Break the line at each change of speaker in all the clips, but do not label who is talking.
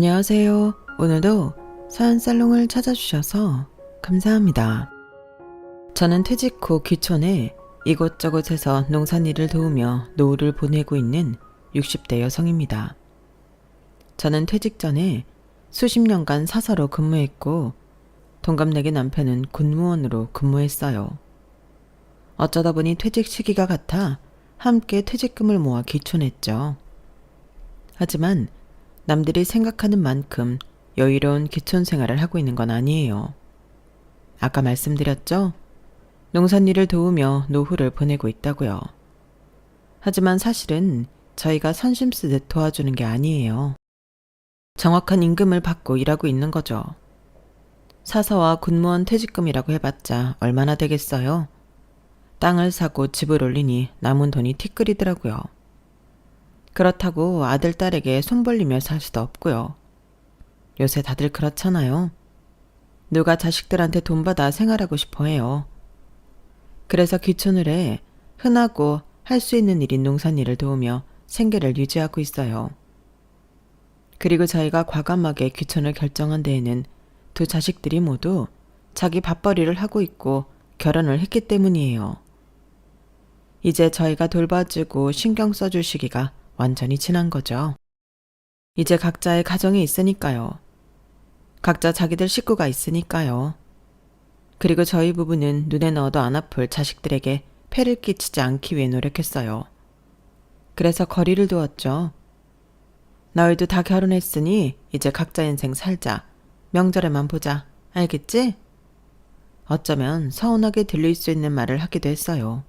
안녕하세요. 오늘도 사연살롱을 찾아주셔서 감사합니다. 저는 퇴직 후 귀촌에 이곳저곳에서 농산일을 도우며 노후를 보내고 있는 60대 여성입니다. 저는 퇴직 전에 수십 년간 사서로 근무했고 동갑내기 남편은 군무원으로 근무했어요. 어쩌다 보니 퇴직 시기가 같아 함께 퇴직금을 모아 귀촌했죠. 하지만 남들이 생각하는 만큼 여유로운 귀촌 생활을 하고 있는 건 아니에요. 아까 말씀드렸죠? 농산일을 도우며 노후를 보내고 있다고요. 하지만 사실은 저희가 선심 쓰듯 도와주는 게 아니에요. 정확한 임금을 받고 일하고 있는 거죠. 사서와 군무원 퇴직금이라고 해봤자 얼마나 되겠어요? 땅을 사고 집을 올리니 남은 돈이 티끌이더라고요. 그렇다고 아들, 딸에게 손 벌리며 살 수도 없고요. 요새 다들 그렇잖아요. 누가 자식들한테 돈 받아 생활하고 싶어 해요. 그래서 귀촌을 해 흔하고 할 수 있는 일인 농산일을 도우며 생계를 유지하고 있어요. 그리고 저희가 과감하게 귀촌을 결정한 데에는 두 자식들이 모두 자기 밥벌이를 하고 있고 결혼을 했기 때문이에요. 이제 저희가 돌봐주고 신경 써줄 시기가 완전히 지난 거죠. 이제 각자의 가정이 있으니까요. 각자 자기들 식구가 있으니까요. 그리고 저희 부부는 눈에 넣어도 안 아플 자식들에게 폐를 끼치지 않기 위해 노력했어요. 그래서 거리를 두었죠. 너희도 다 결혼했으니 이제 각자 인생 살자. 명절에만 보자. 알겠지? 어쩌면 서운하게 들릴 수 있는 말을 하기도 했어요.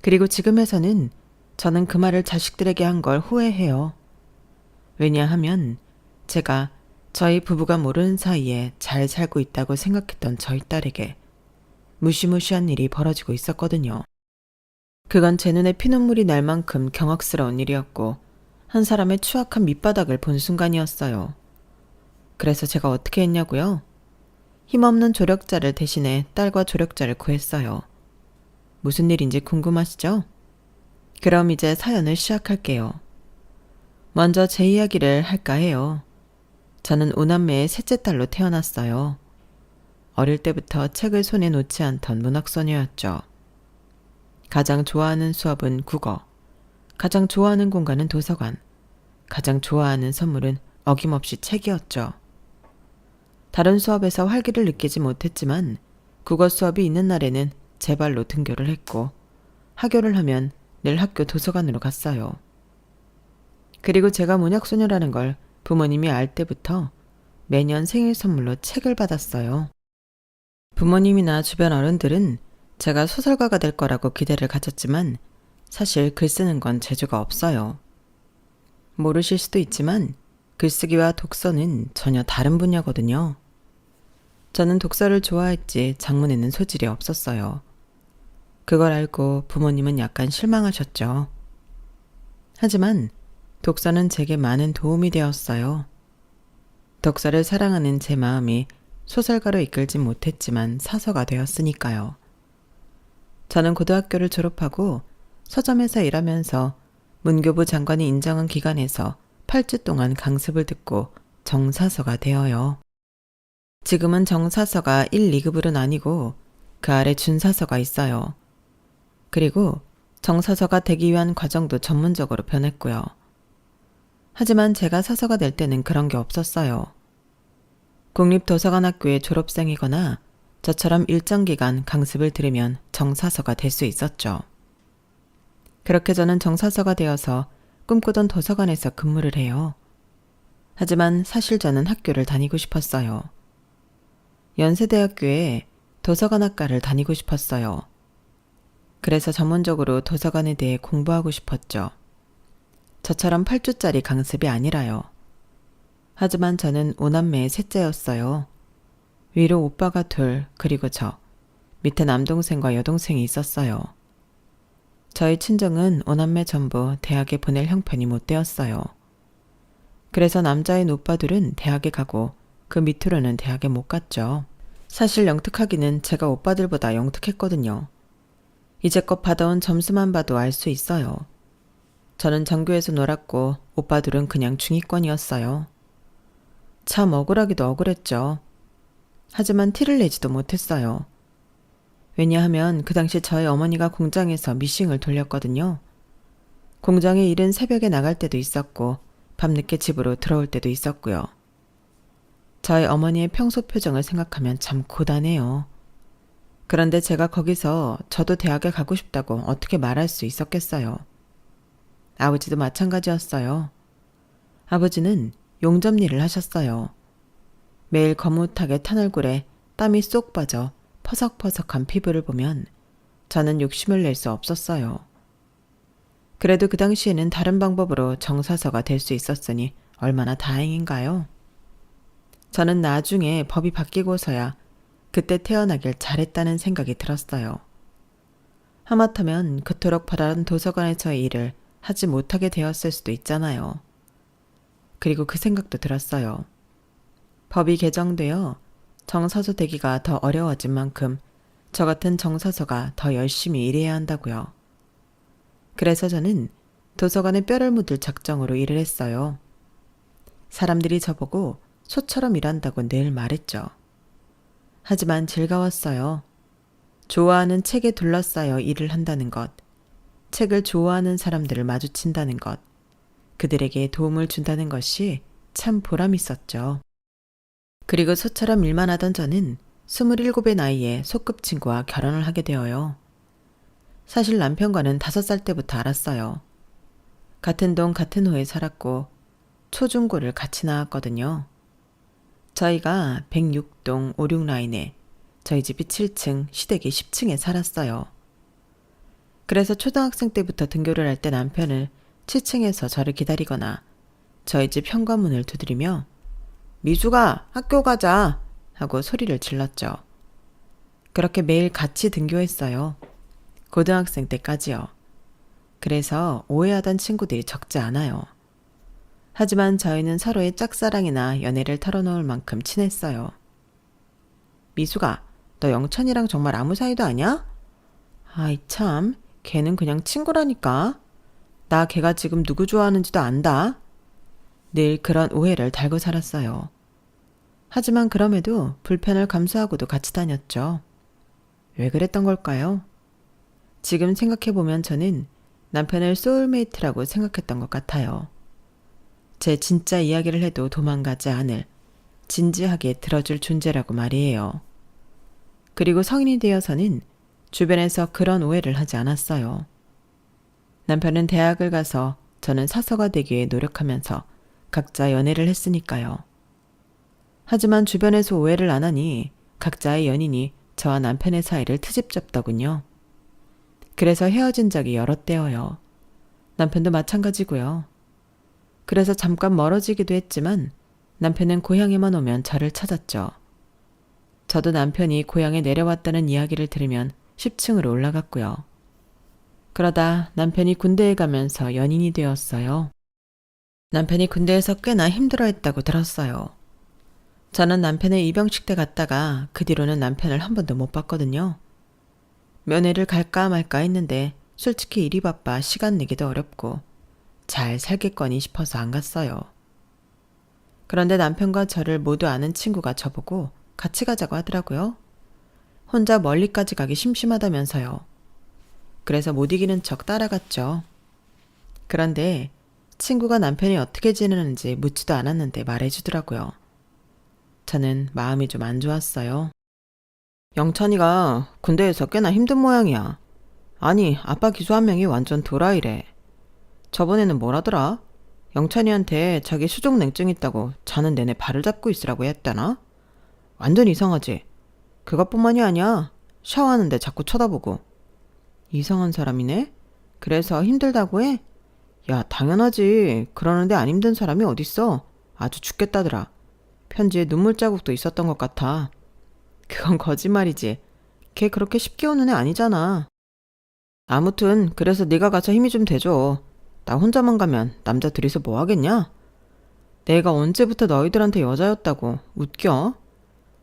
그리고 지금에서는 저는 그 말을 자식들에게 한 걸 후회해요. 왜냐하면 제가 저희 부부가 모르는 사이에 잘 살고 있다고 생각했던 저희 딸에게 무시무시한 일이 벌어지고 있었거든요. 그건 제 눈에 피눈물이 날 만큼 경악스러운 일이었고 한 사람의 추악한 밑바닥을 본 순간이었어요. 그래서 제가 어떻게 했냐고요? 힘없는 조력자를 대신해 딸과 조력자를 구했어요. 무슨 일인지 궁금하시죠? 그럼 이제 사연을 시작할게요. 먼저 제 이야기를 할까 해요. 저는 5남매의 셋째 딸로 태어났어요. 어릴 때부터 책을 손에 놓지 않던 문학소녀였죠. 가장 좋아하는 수업은 국어, 가장 좋아하는 공간은 도서관, 가장 좋아하는 선물은 어김없이 책이었죠. 다른 수업에서 활기를 느끼지 못했지만 국어 수업이 있는 날에는 제 발로 등교를 했고 하교를 하면 늘 학교 도서관으로 갔어요. 그리고 제가 문학소녀라는 걸 부모님이 알 때부터 매년 생일 선물로 책을 받았어요. 부모님이나 주변 어른들은 제가 소설가가 될 거라고 기대를 가졌지만 사실 글 쓰는 건 재주가 없어요. 모르실 수도 있지만 글쓰기와 독서는 전혀 다른 분야거든요. 저는 독서를 좋아했지 작문에는 소질이 없었어요. 그걸 알고 부모님은 약간 실망하셨죠. 하지만 독서는 제게 많은 도움이 되었어요. 독서를 사랑하는 제 마음이 소설가로 이끌진 못했지만 사서가 되었으니까요. 저는 고등학교를 졸업하고 서점에서 일하면서 문교부 장관이 인정한 기관에서 8주 동안 강습을 듣고 정사서가 되어요. 지금은 정사서가 1, 2급으로 나뉘고 그 아래 준사서가 있어요. 그리고 정사서가 되기 위한 과정도 전문적으로 변했고요. 하지만 제가 사서가 될 때는 그런 게 없었어요. 국립도서관학교의 졸업생이거나 저처럼 일정 기간 강습을 들으면 정사서가 될 수 있었죠. 그렇게 저는 정사서가 되어서 꿈꾸던 도서관에서 근무를 해요. 하지만 사실 저는 학교를 다니고 싶었어요. 연세대학교에 도서관학과를 다니고 싶었어요. 그래서 전문적으로 도서관에 대해 공부하고 싶었죠. 저처럼 8주짜리 강습이 아니라요. 하지만 저는 5남매의 셋째였어요. 위로 오빠가 둘, 그리고 저, 밑에 남동생과 여동생이 있었어요. 저희 친정은 5남매 전부 대학에 보낼 형편이 못 되었어요. 그래서 남자인 오빠들은 대학에 가고 그 밑으로는 대학에 못 갔죠. 사실 영특하기는 제가 오빠들보다 영특했거든요. 이제껏 받아온 점수만 봐도 알 수 있어요. 저는 전교에서 놀았고 오빠들은 그냥 중위권이었어요. 참 억울하기도 억울했죠. 하지만 티를 내지도 못했어요. 왜냐하면 그 당시 저희 어머니가 공장에서 미싱을 돌렸거든요. 공장에 이른 새벽에 나갈 때도 있었고 밤늦게 집으로 들어올 때도 있었고요. 저희 어머니의 평소 표정을 생각하면 참 고단해요. 그런데 제가 거기서 저도 대학에 가고 싶다고 어떻게 말할 수 있었겠어요. 아버지도 마찬가지였어요. 아버지는 용접 일을 하셨어요. 매일 거뭇하게 탄 얼굴에 땀이 쏙 빠져 퍼석퍼석한 피부를 보면 저는 욕심을 낼 수 없었어요. 그래도 그 당시에는 다른 방법으로 정사서가 될 수 있었으니 얼마나 다행인가요? 저는 나중에 법이 바뀌고서야 그때 태어나길 잘했다는 생각이 들었어요. 하마터면 그토록 바라던 도서관에서의 일을 하지 못하게 되었을 수도 있잖아요. 그리고 그 생각도 들었어요. 법이 개정되어 정사서 되기가 더 어려워진 만큼 저 같은 정사서가 더 열심히 일해야 한다고요. 그래서 저는 도서관에 뼈를 묻을 작정으로 일을 했어요. 사람들이 저보고 소처럼 일한다고 늘 말했죠. 하지만 즐거웠어요. 좋아하는 책에 둘러싸여 일을 한다는 것, 책을 좋아하는 사람들을 마주친다는 것, 그들에게 도움을 준다는 것이 참 보람 있었죠. 그리고 소처럼 일만 하던 저는 27의 나이에 소꿉친구와 결혼을 하게 되어요. 사실 남편과는 5살 때부터 알았어요. 같은 동 같은 호에 살았고 초중고를 같이 나왔거든요. 저희가 106동 56라인에 저희 집이 7층, 시댁이 10층에 살았어요. 그래서 초등학생 때부터 등교를 할 때 남편을 7층에서 저를 기다리거나 저희 집 현관문을 두드리며 미주가 학교 가자 하고 소리를 질렀죠. 그렇게 매일 같이 등교했어요. 고등학생 때까지요. 그래서 오해하던 친구들이 적지 않아요. 하지만 저희는 서로의 짝사랑이나 연애를 털어놓을 만큼 친했어요. 미수가, 너 영찬이랑 정말 아무 사이도 아냐? 아이 참, 걔는 그냥 친구라니까. 나 걔가 지금 누구 좋아하는지도 안다. 늘 그런 오해를 달고 살았어요. 하지만 그럼에도 불편을 감수하고도 같이 다녔죠. 왜 그랬던 걸까요? 지금 생각해보면 저는 남편을 소울메이트라고 생각했던 것 같아요. 제 진짜 이야기를 해도 도망가지 않을 진지하게 들어줄 존재라고 말이에요. 그리고 성인이 되어서는 주변에서 그런 오해를 하지 않았어요. 남편은 대학을 가서 저는 사서가 되기 위해 노력하면서 각자 연애를 했으니까요. 하지만 주변에서 오해를 안 하니 각자의 연인이 저와 남편의 사이를 트집 잡더군요. 그래서 헤어진 적이 여러 때여요. 남편도 마찬가지고요. 그래서 잠깐 멀어지기도 했지만 남편은 고향에만 오면 저를 찾았죠. 저도 남편이 고향에 내려왔다는 이야기를 들으면 10층으로 올라갔고요. 그러다 남편이 군대에 가면서 연인이 되었어요. 남편이 군대에서 꽤나 힘들어했다고 들었어요. 저는 남편의 입영식 때 갔다가 그 뒤로는 남편을 한 번도 못 봤거든요. 면회를 갈까 말까 했는데 솔직히 일이 바빠 시간 내기도 어렵고 잘 살겠거니 싶어서 안 갔어요. 그런데 남편과 저를 모두 아는 친구가 저보고 같이 가자고 하더라고요. 혼자 멀리까지 가기 심심하다면서요. 그래서 못 이기는 척 따라갔죠. 그런데 친구가 남편이 어떻게 지내는지 묻지도 않았는데 말해주더라고요. 저는 마음이 좀 안 좋았어요. 영찬이가 군대에서 꽤나 힘든 모양이야. 아니, 아빠 기수 한 명이 완전 도라이래. 저번에는 뭐라더라? 영찬이한테 자기 수족 냉증 있다고 자는 내내 발을 잡고 있으라고 했다나? 완전 이상하지? 그것뿐만이 아니야. 샤워하는데 자꾸 쳐다보고. 이상한 사람이네? 그래서 힘들다고 해? 야, 당연하지. 그러는데 안 힘든 사람이 어딨어. 아주 죽겠다더라. 편지에 눈물 자국도 있었던 것 같아. 그건 거짓말이지. 걔 그렇게 쉽게 오는 애 아니잖아. 아무튼 그래서 네가 가서 힘이 좀 돼줘. 나 혼자만 가면 남자 둘이서 뭐 하겠냐? 내가 언제부터 너희들한테 여자였다고 웃겨?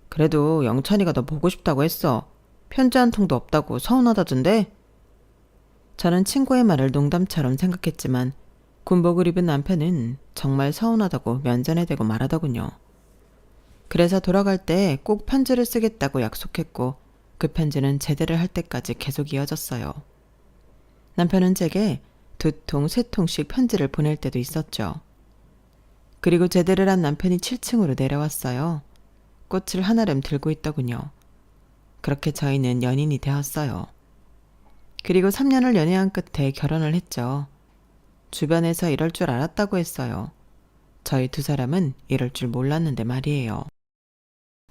그래도 영찬이가 너 보고 싶다고 했어. 편지 한 통도 없다고 서운하다던데? 저는 친구의 말을 농담처럼 생각했지만 군복을 입은 남편은 정말 서운하다고 면전에 대고 말하더군요. 그래서 돌아갈 때 꼭 편지를 쓰겠다고 약속했고 그 편지는 제대를 할 때까지 계속 이어졌어요. 남편은 제게 2통, 3통씩 편지를 보낼 때도 있었죠. 그리고 제대를 한 남편이 7층으로 내려왔어요. 꽃을 한아름 들고 있더군요. 그렇게 저희는 연인이 되었어요. 그리고 3년을 연애한 끝에 결혼을 했죠. 주변에서 이럴 줄 알았다고 했어요. 저희 2사람은 이럴 줄 몰랐는데 말이에요.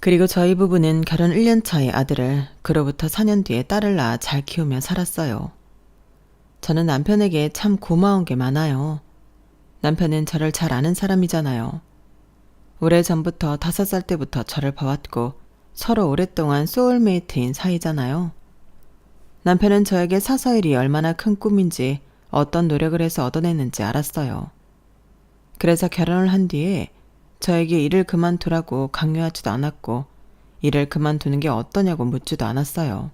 그리고 저희 부부는 결혼 1년 차의 아들을 그로부터 4년 뒤에 딸을 낳아 잘 키우며 살았어요. 저는 남편에게 참 고마운 게 많아요. 남편은 저를 잘 아는 사람이잖아요. 오래전부터 5살 때부터 저를 봐왔고 서로 오랫동안 소울메이트인 사이잖아요. 남편은 저에게 사서일이 얼마나 큰 꿈인지 어떤 노력을 해서 얻어냈는지 알았어요. 그래서 결혼을 한 뒤에 저에게 일을 그만두라고 강요하지도 않았고 일을 그만두는 게 어떠냐고 묻지도 않았어요.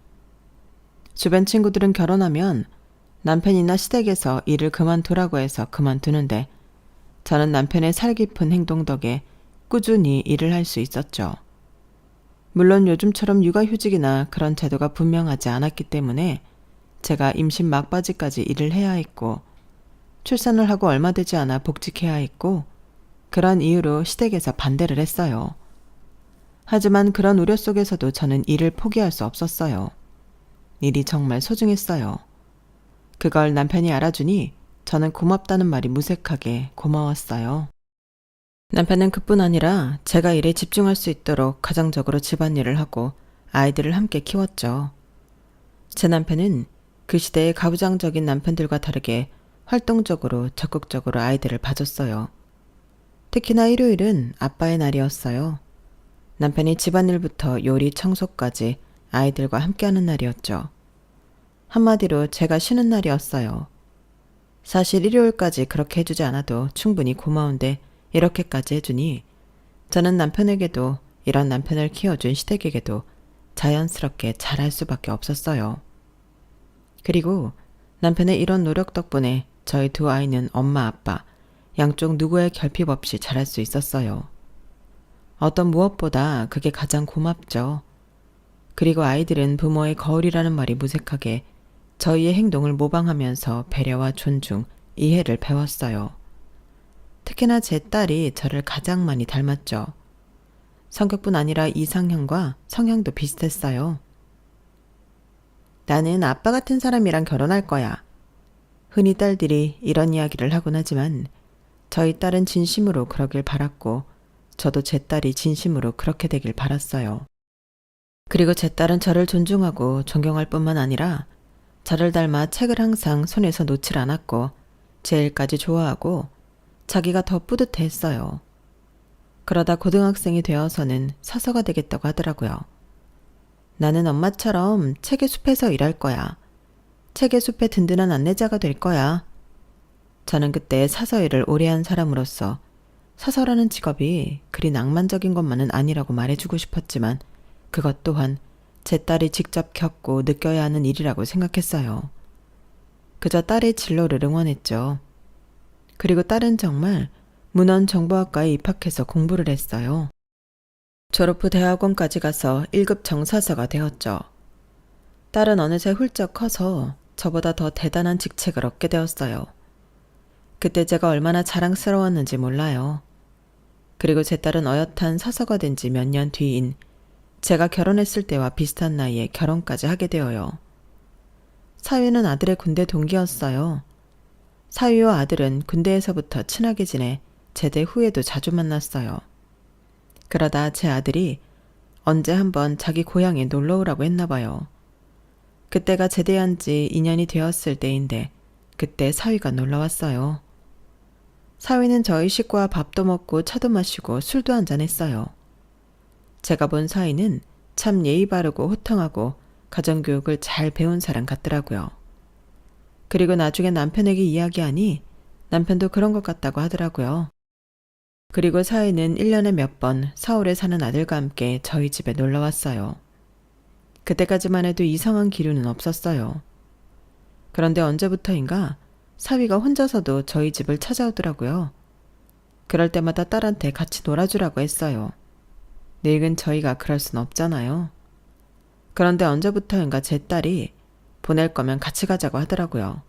주변 친구들은 결혼하면 남편이나 시댁에서 일을 그만두라고 해서 그만두는데 저는 남편의 살깊은 행동 덕에 꾸준히 일을 할 수 있었죠. 물론 요즘처럼 육아휴직이나 그런 제도가 분명하지 않았기 때문에 제가 임신 막바지까지 일을 해야 했고 출산을 하고 얼마 되지 않아 복직해야 했고 그런 이유로 시댁에서 반대를 했어요. 하지만 그런 우려 속에서도 저는 일을 포기할 수 없었어요. 일이 정말 소중했어요. 그걸 남편이 알아주니 저는 고맙다는 말이 무색하게 고마웠어요. 남편은 그뿐 아니라 제가 일에 집중할 수 있도록 가정적으로 집안일을 하고 아이들을 함께 키웠죠. 제 남편은 그 시대의 가부장적인 남편들과 다르게 활동적으로 적극적으로 아이들을 봐줬어요. 특히나 일요일은 아빠의 날이었어요. 남편이 집안일부터 요리, 청소까지 아이들과 함께하는 날이었죠. 한마디로 제가 쉬는 날이었어요. 사실 일요일까지 그렇게 해주지 않아도 충분히 고마운데 이렇게까지 해주니 저는 남편에게도 이런 남편을 키워준 시댁에게도 자연스럽게 잘할 수밖에 없었어요. 그리고 남편의 이런 노력 덕분에 저희 2아이는 엄마, 아빠 양쪽 누구의 결핍 없이 자랄 수 있었어요. 어떤 무엇보다 그게 가장 고맙죠. 그리고 아이들은 부모의 거울이라는 말이 무색하게 저희의 행동을 모방하면서 배려와 존중, 이해를 배웠어요. 특히나 제 딸이 저를 가장 많이 닮았죠. 성격뿐 아니라 이상형과 성향도 비슷했어요. 나는 아빠 같은 사람이랑 결혼할 거야. 흔히 딸들이 이런 이야기를 하곤 하지만 저희 딸은 진심으로 그러길 바랐고 저도 제 딸이 진심으로 그렇게 되길 바랐어요. 그리고 제 딸은 저를 존중하고 존경할 뿐만 아니라 저를 닮아 책을 항상 손에서 놓질 않았고 제 일까지 좋아하고 자기가 더 뿌듯해했어요. 그러다 고등학생이 되어서는 사서가 되겠다고 하더라고요. 나는 엄마처럼 책의 숲에서 일할 거야. 책의 숲의 든든한 안내자가 될 거야. 저는 그때 사서 일을 오래 한 사람으로서 사서라는 직업이 그리 낭만적인 것만은 아니라고 말해주고 싶었지만 그것 또한 제 딸이 직접 겪고 느껴야 하는 일이라고 생각했어요. 그저 딸의 진로를 응원했죠. 그리고 딸은 정말 문헌정보학과에 입학해서 공부를 했어요. 졸업 후 대학원까지 가서 1급 정사서가 되었죠. 딸은 어느새 훌쩍 커서 저보다 더 대단한 직책을 얻게 되었어요. 그때 제가 얼마나 자랑스러웠는지 몰라요. 그리고 제 딸은 어엿한 사서가 된 지 몇 년 뒤인 제가 결혼했을 때와 비슷한 나이에 결혼까지 하게 되어요. 사위는 아들의 군대 동기였어요. 사위와 아들은 군대에서부터 친하게 지내 제대 후에도 자주 만났어요. 그러다 제 아들이 언제 한번 자기 고향에 놀러 오라고 했나 봐요. 그때가 제대한 지 2년이 되었을 때인데 그때 사위가 놀러 왔어요. 사위는 저희 식구와 밥도 먹고 차도 마시고 술도 한잔했어요. 제가 본 사위는 참 예의 바르고 호탕하고 가정교육을 잘 배운 사람 같더라고요. 그리고 나중에 남편에게 이야기하니 남편도 그런 것 같다고 하더라고요. 그리고 사위는 1년에 몇 번 서울에 사는 아들과 함께 저희 집에 놀러 왔어요. 그때까지만 해도 이상한 기류는 없었어요. 그런데 언제부터인가 사위가 혼자서도 저희 집을 찾아오더라고요. 그럴 때마다 딸한테 같이 놀아주라고 했어요. 늙은 저희가 그럴 순 없잖아요. 그런데 언제부터인가 제 딸이 보낼 거면 같이 가자고 하더라고요.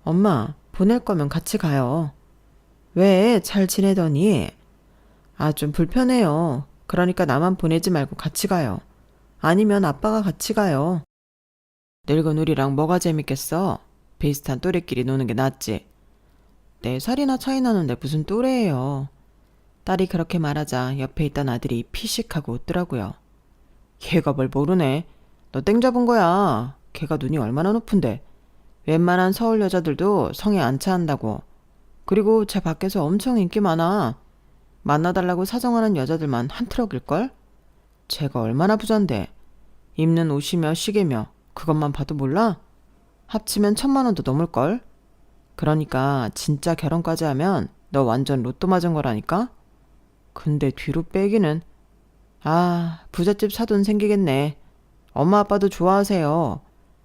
엄마, 보낼 거면 같이 가요. 왜? 잘 지내더니? 아, 좀 불편해요. 그러니까 나만 보내지 말고 같이 가요. 아니면 아빠가 같이 가요. 늙은 우리랑 뭐가 재밌겠어? 비슷한 또래끼리 노는 게 낫지. 4살이나 차이 나는데 무슨 또래예요. 딸이 그렇게 말하자 옆에 있던 아들이 피식하고 웃더라고요. 걔가 뭘 모르네. 너 땡 잡은 거야. 걔가 눈이 얼마나 높은데. 웬만한 서울 여자들도 성에 안 차한다고. 그리고 쟤 밖에서 엄청 인기 많아. 만나달라고 사정하는 여자들만 한 트럭일걸? 쟤가 얼마나 부잔데. 입는 옷이며 시계며 그것만 봐도 몰라? 합치면 1,000만 원도 넘을걸? 그러니까 진짜 결혼까지 하면 너 완전 로또 맞은 거라니까? 근데 뒤로 빼기는 부잣집 사돈 생기겠네. 엄마 아빠도 좋아하세요.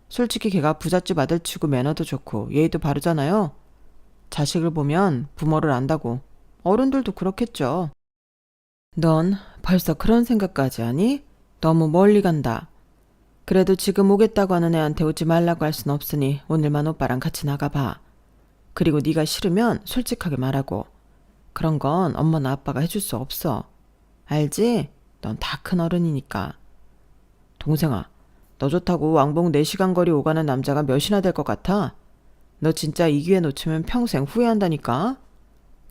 솔직히 걔가 부잣집 아들치고 매너도 좋고 예의도 바르잖아요. 자식을 보면 부모를 안다고. 어른들도 그렇겠죠. 넌 벌써 그런 생각까지 하니? 너무 멀리 간다. 그래도 지금 오겠다고 하는 애한테 오지 말라고 할 순 없으니 오늘만 오빠랑 같이 나가봐. 그리고 네가 싫으면 솔직하게 말하고. 그런 건 엄마나 아빠가 해줄 수 없어. 알지? 넌 다 큰 어른이니까. 동생아, 너 좋다고 왕복 4시간 거리 오가는 남자가 몇이나 될 것 같아? 너 진짜 이 기회 놓치면 평생 후회한다니까?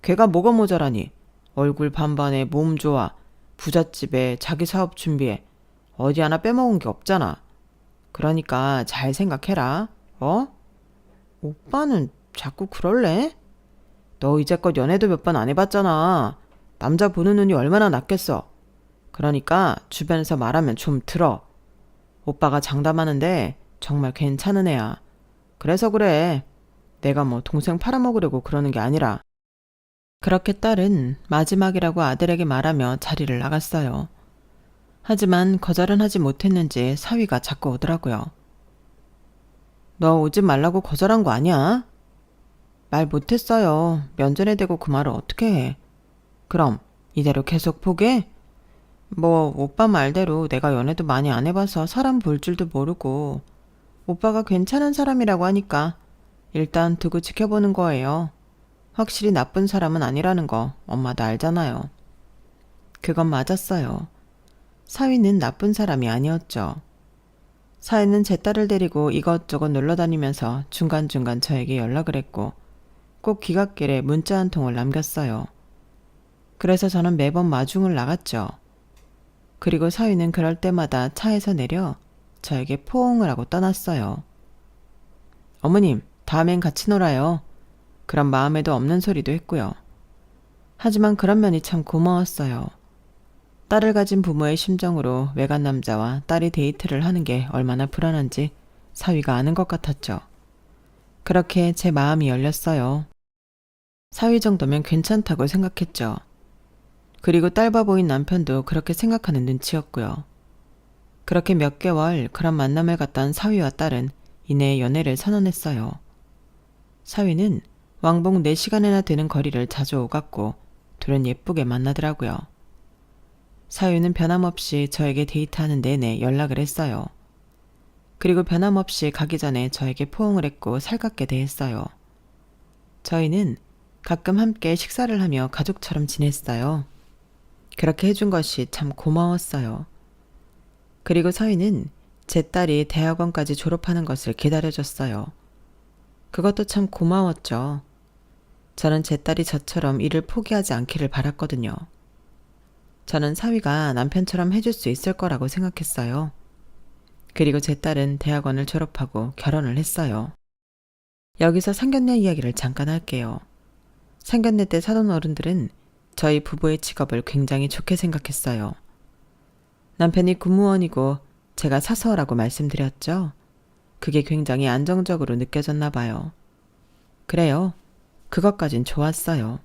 걔가 뭐가 모자라니? 얼굴 반반에 몸 좋아. 부잣집에 자기 사업 준비해. 어디 하나 빼먹은 게 없잖아. 그러니까 잘 생각해라. 어? 오빠는 자꾸 그럴래? 너 이제껏 연애도 몇 번 안 해봤잖아. 남자 보는 눈이 얼마나 낮겠어. 그러니까 주변에서 말하면 좀 들어. 오빠가 장담하는데 정말 괜찮은 애야. 그래서 그래. 내가 뭐 동생 팔아먹으려고 그러는 게 아니라. 그렇게 딸은 마지막이라고 아들에게 말하며 자리를 나갔어요. 하지만 거절은 하지 못했는지 사위가 자꾸 오더라고요. 너 오지 말라고 거절한 거 아니야? 말 못했어요. 면전에 대고 그 말을 어떻게 해. 그럼 이대로 계속 포기해? 뭐 오빠 말대로 내가 연애도 많이 안 해봐서 사람 볼 줄도 모르고 오빠가 괜찮은 사람이라고 하니까 일단 두고 지켜보는 거예요. 확실히 나쁜 사람은 아니라는 거 엄마도 알잖아요. 그건 맞았어요. 사위는 나쁜 사람이 아니었죠. 사위는 제 딸을 데리고 이것저것 놀러다니면서 중간중간 저에게 연락을 했고 꼭 귀갓길에 문자 한 통을 남겼어요. 그래서 저는 매번 마중을 나갔죠. 그리고 사위는 그럴 때마다 차에서 내려 저에게 포옹을 하고 떠났어요. 어머님, 다음엔 같이 놀아요. 그런 마음에도 없는 소리도 했고요. 하지만 그런 면이 참 고마웠어요. 딸을 가진 부모의 심정으로 외간 남자와 딸이 데이트를 하는 게 얼마나 불안한지 사위가 아는 것 같았죠. 그렇게 제 마음이 열렸어요. 사위 정도면 괜찮다고 생각했죠. 그리고 딸바 보인 남편도 그렇게 생각하는 눈치였고요. 그렇게 몇 개월 그런 만남을 갖던 사위와 딸은 이내 연애를 선언했어요. 사위는 왕복 4시간이나 되는 거리를 자주 오갔고 둘은 예쁘게 만나더라고요. 사위는 변함없이 저에게 데이트하는 내내 연락을 했어요. 그리고 변함없이 가기 전에 저에게 포옹을 했고 살갑게 대했어요. 저희는 가끔 함께 식사를 하며 가족처럼 지냈어요. 그렇게 해준 것이 참 고마웠어요. 그리고 사위는 제 딸이 대학원까지 졸업하는 것을 기다려줬어요. 그것도 참 고마웠죠. 저는 제 딸이 저처럼 일을 포기하지 않기를 바랐거든요. 저는 사위가 남편처럼 해줄 수 있을 거라고 생각했어요. 그리고 제 딸은 대학원을 졸업하고 결혼을 했어요. 여기서 상견례 이야기를 잠깐 할게요. 상견례 때 사돈 어른들은 저희 부부의 직업을 굉장히 좋게 생각했어요. 남편이 군무원이고 제가 사서라고 말씀드렸죠. 그게 굉장히 안정적으로 느껴졌나 봐요. 그래요. 그것까진 좋았어요.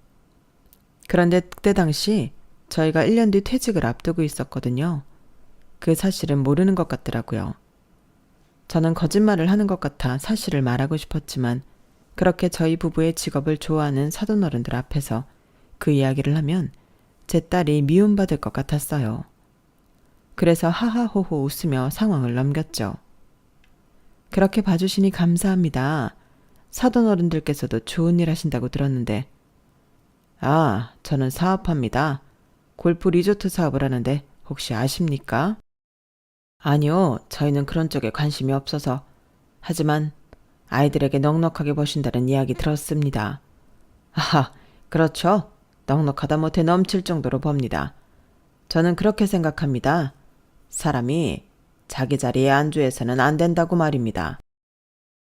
그런데 그때 당시 저희가 1년 뒤 퇴직을 앞두고 있었거든요. 그 사실은 모르는 것 같더라고요. 저는 거짓말을 하는 것 같아 사실을 말하고 싶었지만 그렇게 저희 부부의 직업을 좋아하는 사돈어른들 앞에서 그 이야기를 하면 제 딸이 미움받을 것 같았어요. 그래서 하하호호 웃으며 상황을 넘겼죠. 그렇게 봐주시니 감사합니다. 사돈 어른들께서도 좋은 일 하신다고 들었는데. 아, 저는 사업합니다. 골프 리조트 사업을 하는데 혹시 아십니까? 아니요, 저희는 그런 쪽에 관심이 없어서. 하지만 아이들에게 넉넉하게 버신다는 이야기 들었습니다. 아하, 그렇죠. 넉넉하다 못해 넘칠 정도로 법니다. 저는 그렇게 생각합니다. 사람이 자기 자리에 안주해서는 안 된다고 말입니다.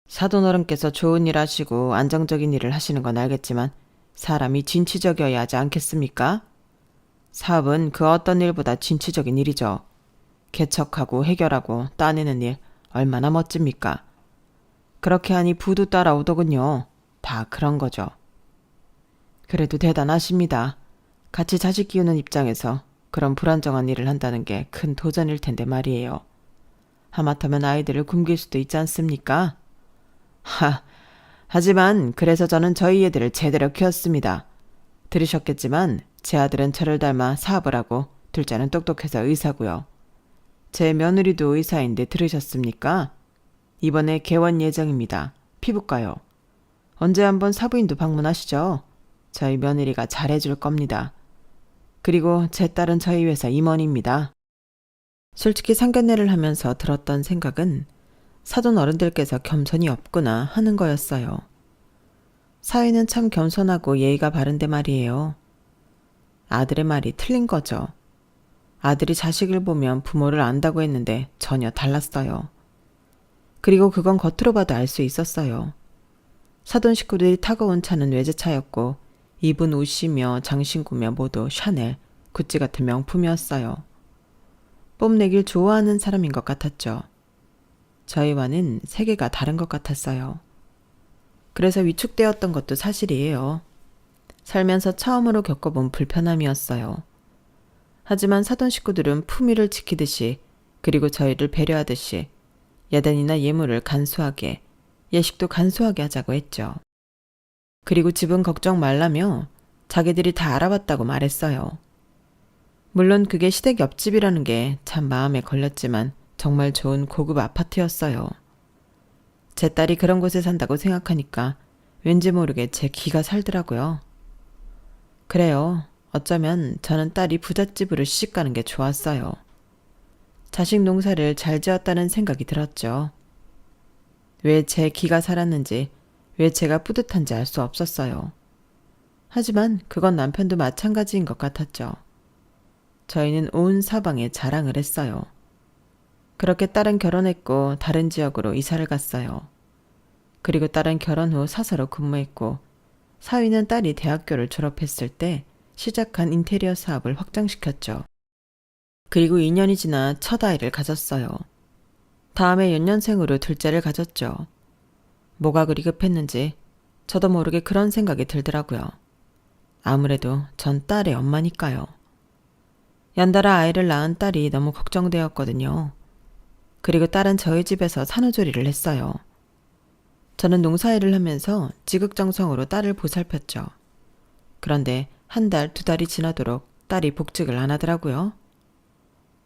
사돈 어른께서 좋은 일 하시고 안정적인 일을 하시는 건 알겠지만 사람이 진취적이어야 하지 않겠습니까? 사업은 그 어떤 일보다 진취적인 일이죠. 개척하고 해결하고 따내는 일 얼마나 멋집니까? 그렇게 하니 부도 따라오더군요. 다 그런 거죠. 그래도 대단하십니다. 같이 자식 키우는 입장에서 그런 불안정한 일을 한다는 게 큰 도전일 텐데 말이에요. 하마터면 아이들을 굶길 수도 있지 않습니까? 하지만 그래서 저는 저희 애들을 제대로 키웠습니다. 들으셨겠지만 제 아들은 저를 닮아 사업을 하고 둘째는 똑똑해서 의사고요. 제 며느리도 의사인데 들으셨습니까? 이번에 개원 예정입니다. 피부과요. 언제 한번 사부인도 방문하시죠. 저희 며느리가 잘해줄 겁니다. 그리고 제 딸은 저희 회사 임원입니다. 솔직히 상견례를 하면서 들었던 생각은 사돈 어른들께서 겸손이 없구나 하는 거였어요. 사위는 참 겸손하고 예의가 바른데 말이에요. 아들의 말이 틀린 거죠. 아들이 자식을 보면 부모를 안다고 했는데 전혀 달랐어요. 그리고 그건 겉으로 봐도 알 수 있었어요. 사돈 식구들이 타고 온 차는 외제차였고 입은 옷이며 장신구며 모두 샤넬, 구찌 같은 명품이었어요. 뽐내길 좋아하는 사람인 것 같았죠. 저희와는 세계가 다른 것 같았어요. 그래서 위축되었던 것도 사실이에요. 살면서 처음으로 겪어본 불편함이었어요. 하지만 사돈 식구들은 품위를 지키듯이 그리고 저희를 배려하듯이 야단이나 예물을 간소하게, 예식도 간소하게 하자고 했죠. 그리고 집은 걱정 말라며 자기들이 다 알아봤다고 말했어요. 물론 그게 시댁 옆집이라는 게 참 마음에 걸렸지만 정말 좋은 고급 아파트였어요. 제 딸이 그런 곳에 산다고 생각하니까 왠지 모르게 제 기가 살더라고요. 그래요. 어쩌면 저는 딸이 부잣집으로 시집가는 게 좋았어요. 자식 농사를 잘 지었다는 생각이 들었죠. 왜 제 기가 살았는지, 왜 제가 뿌듯한지 알 수 없었어요. 하지만 그건 남편도 마찬가지인 것 같았죠. 저희는 온 사방에 자랑을 했어요. 그렇게 딸은 결혼했고 다른 지역으로 이사를 갔어요. 그리고 딸은 결혼 후 사서로 근무했고 사위는 딸이 대학교를 졸업했을 때 시작한 인테리어 사업을 확장시켰죠. 그리고 2년이 지나 첫 아이를 가졌어요. 다음에 연년생으로 둘째를 가졌죠. 뭐가 그리 급했는지 저도 모르게 그런 생각이 들더라고요. 아무래도 전 딸의 엄마니까요. 연달아 아이를 낳은 딸이 너무 걱정되었거든요. 그리고 딸은 저희 집에서 산후조리를 했어요. 저는 농사일을 하면서 지극정성으로 딸을 보살폈죠. 그런데 한 달, 두 달이 지나도록 딸이 복직을 안 하더라고요.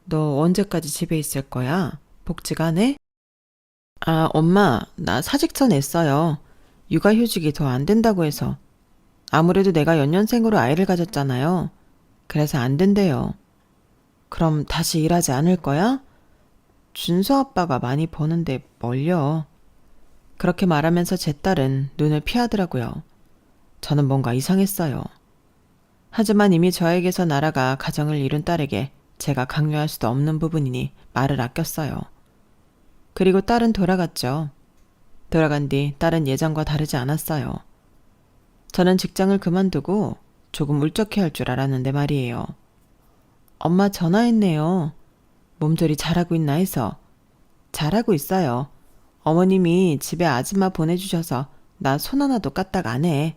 너 언제까지 집에 있을 거야? 복직 안 해? 아, 엄마, 나 사직서 냈어요. 육아휴직이 더 안 된다고 해서. 아무래도 내가 연년생으로 아이를 가졌잖아요. 그래서 안 된대요. 그럼 다시 일하지 않을 거야? 준서 아빠가 많이 버는데 뭘요? 그렇게 말하면서 제 딸은 눈을 피하더라고요. 저는 뭔가 이상했어요. 하지만 이미 저에게서 날아가 가정을 이룬 딸에게 제가 강요할 수도 없는 부분이니 말을 아꼈어요. 그리고 딸은 돌아갔죠. 돌아간 뒤 딸은 예전과 다르지 않았어요. 저는 직장을 그만두고 조금 울적해할 줄 알았는데 말이에요. 엄마 전화했네요. 몸조리 잘하고 있나 해서. 잘하고 있어요. 어머님이 집에 아줌마 보내주셔서 나 손 하나도 까딱 안 해.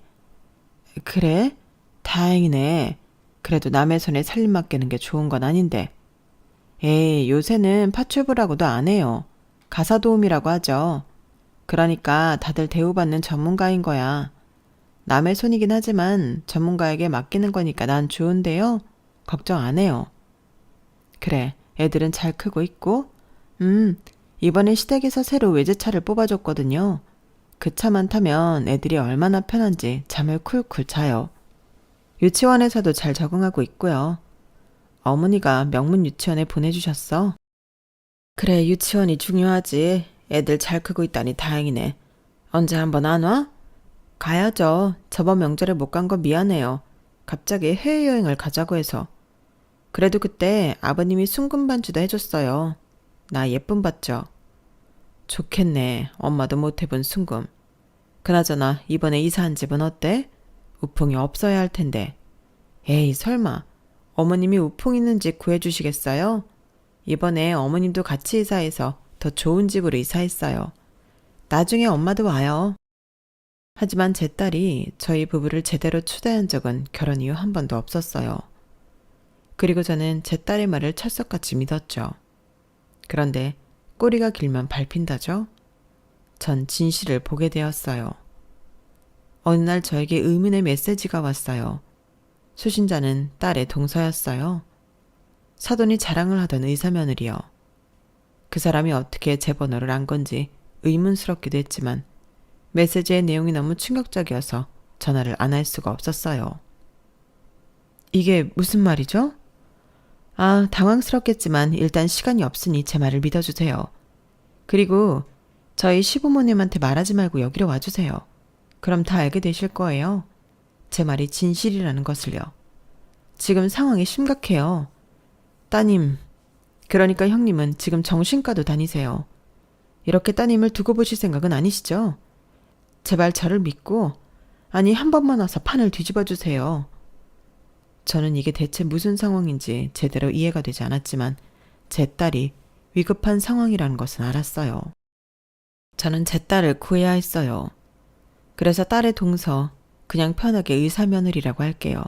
그래? 다행이네. 그래도 남의 손에 살림 맡기는 게 좋은 건 아닌데. 에이, 요새는 파출부라고도 안 해요. 가사도우미라고 하죠. 그러니까 다들 대우받는 전문가인 거야. 남의 손이긴 하지만 전문가에게 맡기는 거니까 난 좋은데요. 걱정 안 해요. 그래, 애들은 잘 크고 있고, 이번에 시댁에서 새로 외제차를 뽑아줬거든요. 그 차만 타면 애들이 얼마나 편한지 잠을 쿨쿨 자요. 유치원에서도 잘 적응하고 있고요. 어머니가 명문 유치원에 보내주셨어. 그래, 유치원이 중요하지. 애들 잘 크고 있다니 다행이네. 언제 한번 안 와? 가야죠. 저번 명절에 못 간 거 미안해요. 갑자기 해외여행을 가자고 해서. 그래도 그때 아버님이 순금 반주도 해줬어요. 나 예쁨 받죠? 좋겠네. 엄마도 못 해본 순금. 그나저나 이번에 이사한 집은 어때? 우풍이 없어야 할 텐데. 에이, 설마. 어머님이 우풍 있는 집 구해주시겠어요? 이번에 어머님도 같이 이사해서 더 좋은 집으로 이사했어요. 나중에 엄마도 와요. 하지만 제 딸이 저희 부부를 제대로 초대한 적은 결혼 이후 한 번도 없었어요. 그리고 저는 제 딸의 말을 철석같이 믿었죠. 그런데 꼬리가 길면 밟힌다죠? 전 진실을 보게 되었어요. 어느 날 저에게 의문의 메시지가 왔어요. 수신자는 딸의 동서였어요. 사돈이 자랑을 하던 의사 며느리요. 그 사람이 어떻게 제 번호를 안 건지 의문스럽기도 했지만 메시지의 내용이 너무 충격적이어서 전화를 안 할 수가 없었어요. 이게 무슨 말이죠? 아, 당황스럽겠지만 일단 시간이 없으니 제 말을 믿어주세요. 그리고 저희 시부모님한테 말하지 말고 여기로 와주세요. 그럼 다 알게 되실 거예요. 제 말이 진실이라는 것을요. 지금 상황이 심각해요. 따님, 그러니까 형님은 지금 정신과도 다니세요. 이렇게 따님을 두고 보실 생각은 아니시죠? 제발 저를 믿고, 아니 한 번만 와서 판을 뒤집어 주세요. 저는 이게 대체 무슨 상황인지 제대로 이해가 되지 않았지만 제 딸이 위급한 상황이라는 것은 알았어요. 저는 제 딸을 구해야 했어요. 그래서 딸의 동서, 그냥 편하게 의사 며느리라고 할게요.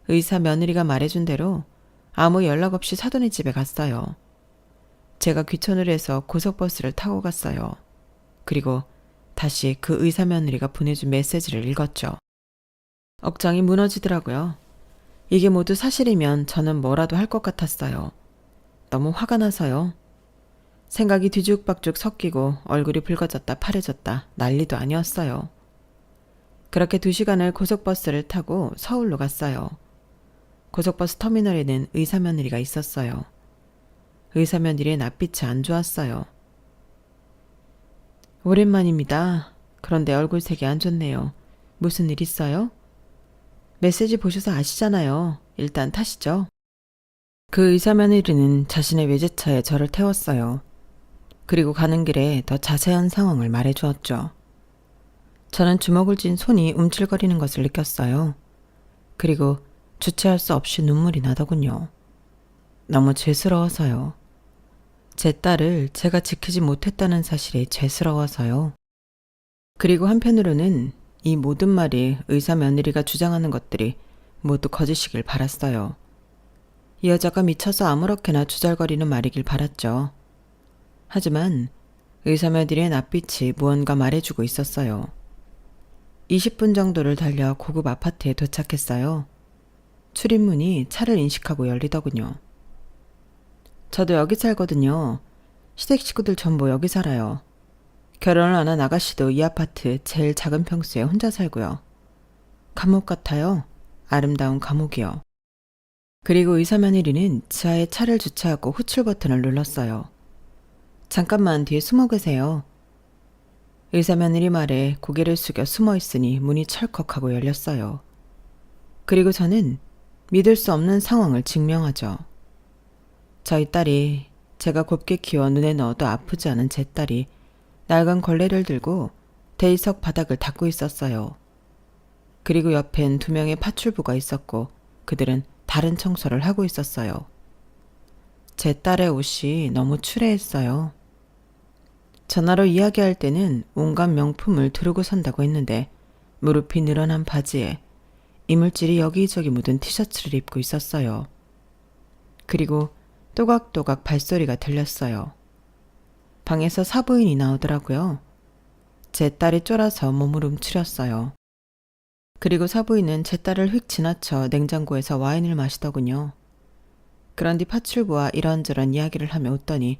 의사 며느리가 말해준 대로 아무 연락 없이 사돈의 집에 갔어요. 제가 귀촌을 해서 고속버스를 타고 갔어요. 그리고 다시 그 의사 며느리가 보내준 메시지를 읽었죠. 억장이 무너지더라고요. 이게 모두 사실이면 저는 뭐라도 할 것 같았어요. 너무 화가 나서요. 생각이 뒤죽박죽 섞이고 얼굴이 붉어졌다 파래졌다 난리도 아니었어요. 그렇게 2시간을 고속버스를 타고 서울로 갔어요. 고속버스 터미널에는 의사 며느리가 있었어요. 의사 며느리의 낯빛이 안 좋았어요. 오랜만입니다. 그런데 얼굴색이 안 좋네요. 무슨 일 있어요? 메시지 보셔서 아시잖아요. 일단 타시죠. 그 의사 며느리는 자신의 외제차에 저를 태웠어요. 그리고 가는 길에 더 자세한 상황을 말해주었죠. 저는 주먹을 쥔 손이 움찔거리는 것을 느꼈어요. 그리고 주체할 수 없이 눈물이 나더군요. 너무 죄스러워서요. 제 딸을 제가 지키지 못했다는 사실이 죄스러워서요. 그리고 한편으로는 이 모든 말이 의사 며느리가 주장하는 것들이 모두 거짓이길 바랐어요. 이 여자가 미쳐서 아무렇게나 주절거리는 말이길 바랐죠. 하지만 의사 며느리의 낯빛이 무언가 말해주고 있었어요. 20분 정도를 달려 고급 아파트에 도착했어요. 출입문이 차를 인식하고 열리더군요. 저도 여기 살거든요. 시댁 식구들 전부 여기 살아요. 결혼을 안 한 아가씨도 이 아파트 제일 작은 평수에 혼자 살고요. 감옥 같아요. 아름다운 감옥이요. 그리고 의사 며느리는 지하에 차를 주차하고 호출 버튼을 눌렀어요. 잠깐만 뒤에 숨어 계세요. 의사 며느리 말에 고개를 숙여 숨어 있으니 문이 철컥하고 열렸어요. 그리고 저는 믿을 수 없는 상황을 증명하죠. 저희 딸이, 제가 곱게 키워 눈에 넣어도 아프지 않은 제 딸이 낡은 걸레를 들고 대리석 바닥을 닦고 있었어요. 그리고 옆엔 2명의 파출부가 있었고 그들은 다른 청소를 하고 있었어요. 제 딸의 옷이 너무 추레했어요. 전화로 이야기할 때는 온갖 명품을 두르고 산다고 했는데 무릎이 늘어난 바지에 이물질이 여기저기 묻은 티셔츠를 입고 있었어요. 그리고 또각또각 발소리가 들렸어요. 방에서 사부인이 나오더라고요. 제 딸이 쫄아서 몸을 움츠렸어요. 그리고 사부인은 제 딸을 휙 지나쳐 냉장고에서 와인을 마시더군요. 그런 뒤 파출부와 이런저런 이야기를 하며 웃더니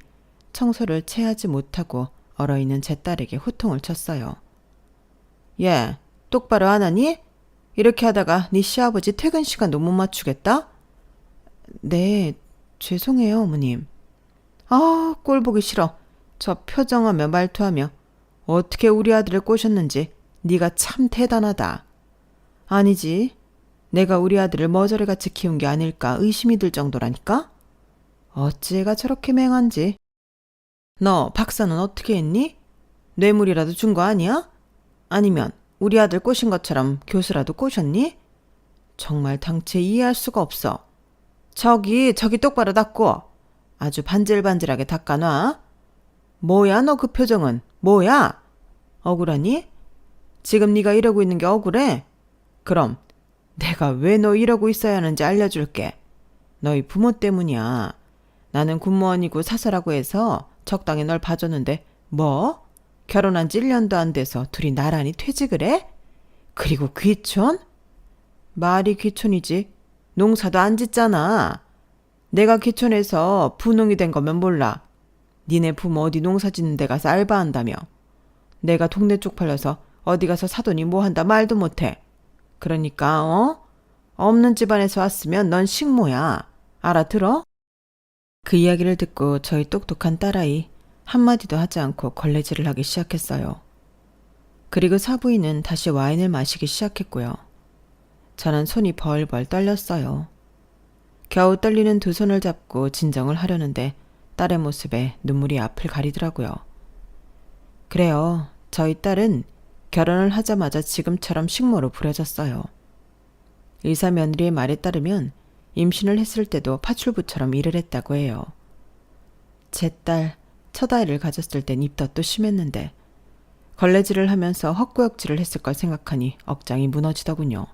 청소를 채하지 못하고 얼어있는 제 딸에게 호통을 쳤어요. 얘, 똑바로 안 하니? 이렇게 하다가 네 시아버지 퇴근 시간도 못 맞추겠다? 네, 죄송해요, 어머님. 아, 꼴 보기 싫어. 저 표정하며 말투하며 어떻게 우리 아들을 꼬셨는지 네가 참 대단하다. 아니지, 내가 우리 아들을 머저리같이 키운 게 아닐까 의심이 들 정도라니까? 어찌 애가 저렇게 맹한지. 너 박사는 어떻게 했니? 뇌물이라도 준 거 아니야? 아니면 우리 아들 꼬신 것처럼 교수라도 꼬셨니? 정말 당체 이해할 수가 없어. 저기 똑바로 닦고 아주 반질반질하게 닦아놔. 뭐야 너 그 표정은? 뭐야? 억울하니? 지금 네가 이러고 있는 게 억울해? 그럼 내가 왜 너 이러고 있어야 하는지 알려줄게. 너희 부모 때문이야. 나는 군무원이고 사서라고 해서 적당히 널 봐줬는데 뭐? 결혼한 지 1년도 안 돼서 둘이 나란히 퇴직을 해? 그리고 귀촌? 말이 귀촌이지. 농사도 안 짓잖아. 내가 귀촌해서 분홍이 된 거면 몰라. 니네 부모 어디 농사 짓는 데 가서 알바한다며. 내가 동네 쪽팔려서 어디 가서 사돈이 뭐 한다 말도 못해. 그러니까 없는 집안에서 왔으면 넌 식모야. 알아들어? 그 이야기를 듣고 저희 똑똑한 딸아이 한마디도 하지 않고 걸레질을 하기 시작했어요. 그리고 사부인은 다시 와인을 마시기 시작했고요. 저는 손이 벌벌 떨렸어요. 겨우 떨리는 두 손을 잡고 진정을 하려는데 딸의 모습에 눈물이 앞을 가리더라고요. 그래요. 저희 딸은 결혼을 하자마자 지금처럼 식모로 부려졌어요. 의사 며느리의 말에 따르면 임신을 했을 때도 파출부처럼 일을 했다고 해요. 제 딸 첫 아이를 가졌을 땐 입덧도 심했는데 걸레질을 하면서 헛구역질을 했을 걸 생각하니 억장이 무너지더군요.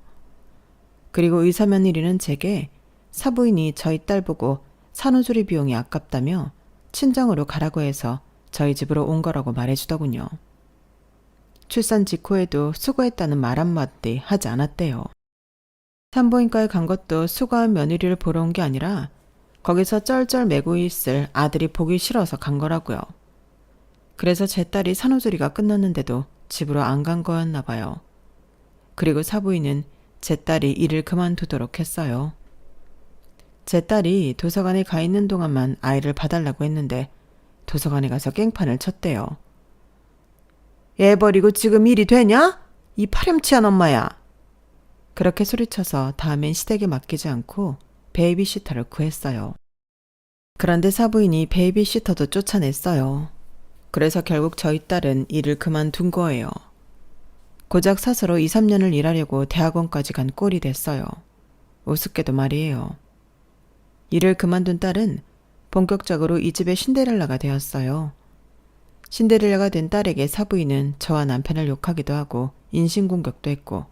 그리고 의사 며느리는 제게 사부인이 저희 딸 보고 산후조리 비용이 아깝다며 친정으로 가라고 해서 저희 집으로 온 거라고 말해주더군요. 출산 직후에도 수고했다는 말 한마디 하지 않았대요. 산부인과에 간 것도 수고한 며느리를 보러 온 게 아니라 거기서 쩔쩔 매고 있을 아들이 보기 싫어서 간 거라고요. 그래서 제 딸이 산후조리가 끝났는데도 집으로 안 간 거였나 봐요. 그리고 사부인은 제 딸이 일을 그만두도록 했어요. 제 딸이 도서관에 가 있는 동안만 아이를 봐달라고 했는데 도서관에 가서 깽판을 쳤대요. 애 버리고 지금 일이 되냐? 이 파렴치한 엄마야. 그렇게 소리쳐서 다음엔 시댁에 맡기지 않고 베이비시터를 구했어요. 그런데 사부인이 베이비시터도 쫓아냈어요. 그래서 결국 저희 딸은 일을 그만둔 거예요. 고작 사서로 2, 3년을 일하려고 대학원까지 간 꼴이 됐어요. 우습게도 말이에요. 일을 그만둔 딸은 본격적으로 이 집의 신데렐라가 되었어요. 신데렐라가 된 딸에게 사부인은 저와 남편을 욕하기도 하고 인신공격도 했고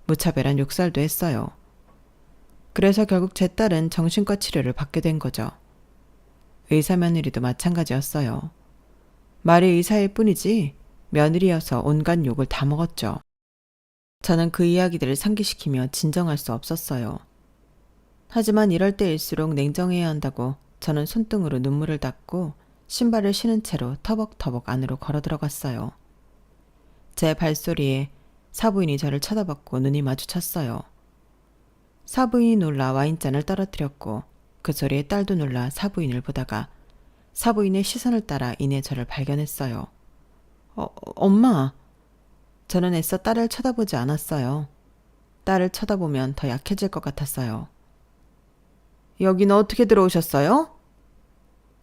무차별한 욕설도 했어요. 그래서 결국 제 딸은 정신과 치료를 받게 된 거죠. 의사 며느리도 마찬가지였어요. 말이 의사일 뿐이지 며느리여서 온갖 욕을 다 먹었죠. 저는 그 이야기들을 상기시키며 진정할 수 없었어요. 하지만 이럴 때일수록 냉정해야 한다고 저는 손등으로 눈물을 닦고 신발을 신은 채로 터벅터벅 안으로 걸어 들어갔어요. 제 발소리에 사부인이 저를 쳐다봤고 눈이 마주쳤어요. 사부인이 놀라 와인잔을 떨어뜨렸고 그 소리에 딸도 놀라 사부인을 보다가 사부인의 시선을 따라 이내 저를 발견했어요. 엄마. 저는 애써 딸을 쳐다보지 않았어요. 딸을 쳐다보면 더 약해질 것 같았어요. 여기는 어떻게 들어오셨어요?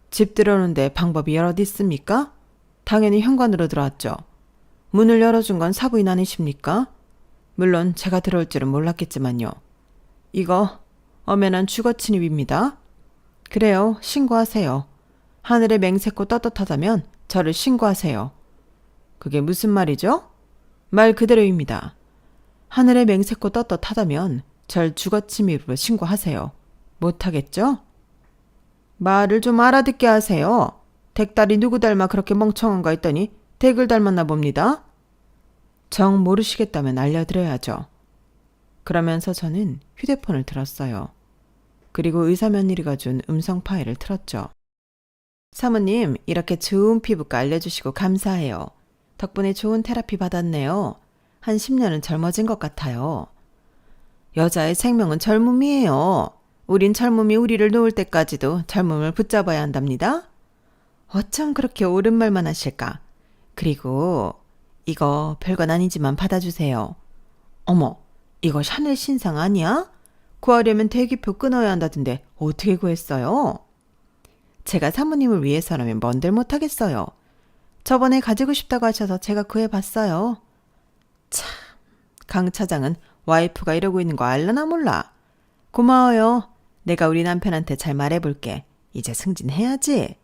집 들어오는데 방법이 여럿 있습니까? 당연히 현관으로 들어왔죠. 문을 열어준 건 사부인 아니십니까? 물론 제가 들어올 줄은 몰랐겠지만요. 이거 엄연한 주거 침입입니다. 그래요, 신고하세요. 하늘에 맹세코 떳떳하다면 저를 신고하세요. 그게 무슨 말이죠? 말 그대로입니다. 하늘에 맹세코 떳떳하다면 절 주거 침입으로 신고하세요. 못하겠죠? 말을 좀 알아듣게 하세요. 댁딸이 누구 닮아 그렇게 멍청한가 했더니 댁을 닮았나 봅니다. 정 모르시겠다면 알려드려야죠. 그러면서 저는 휴대폰을 들었어요. 그리고 의사 며느리가 준 음성 파일을 틀었죠. 사모님, 이렇게 좋은 피부과 알려주시고 감사해요. 덕분에 좋은 테라피 받았네요. 한 10년은 젊어진 것 같아요. 여자의 생명은 젊음이에요. 우린 젊음이 우리를 놓을 때까지도 젊음을 붙잡아야 한답니다. 어쩜 그렇게 옳은 말만 하실까? 그리고 이거 별건 아니지만 받아주세요. 어머, 이거 샤넬 신상 아니야? 구하려면 대기표 끊어야 한다던데 어떻게 구했어요? 제가 사모님을 위해서라면 뭔들 못하겠어요. 저번에 가지고 싶다고 하셔서 제가 구해봤어요. 참, 강 차장은 와이프가 이러고 있는 거 알라나 몰라. 고마워요. 내가 우리 남편한테 잘 말해볼게. 이제 승진해야지.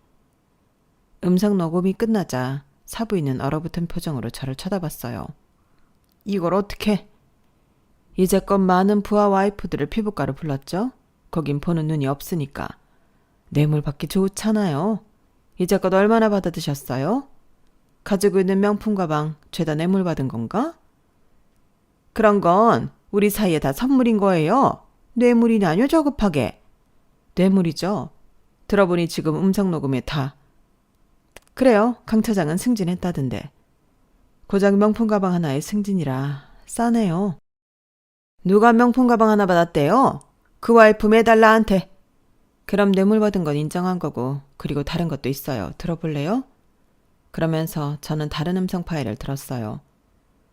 음성 녹음이 끝나자 사부인은 얼어붙은 표정으로 저를 쳐다봤어요. 이걸 어떻게? 이제껏 많은 부하 와이프들을 피부과로 불렀죠? 거긴 보는 눈이 없으니까. 뇌물 받기 좋잖아요. 이제껏 얼마나 받아드셨어요? 가지고 있는 명품 가방 죄다 뇌물 받은 건가? 그런 건 우리 사이에 다 선물인 거예요. 뇌물이냐뇨 저급하게. 뇌물이죠. 들어보니 지금 음성 녹음에 다. 그래요. 강 차장은 승진했다던데. 고작 명품 가방 하나에 승진이라 싸네요. 누가 명품 가방 하나 받았대요? 그 와이프 매달 나한테. 그럼 뇌물 받은 건 인정한 거고 그리고 다른 것도 있어요. 들어볼래요? 그러면서 저는 다른 음성 파일을 들었어요.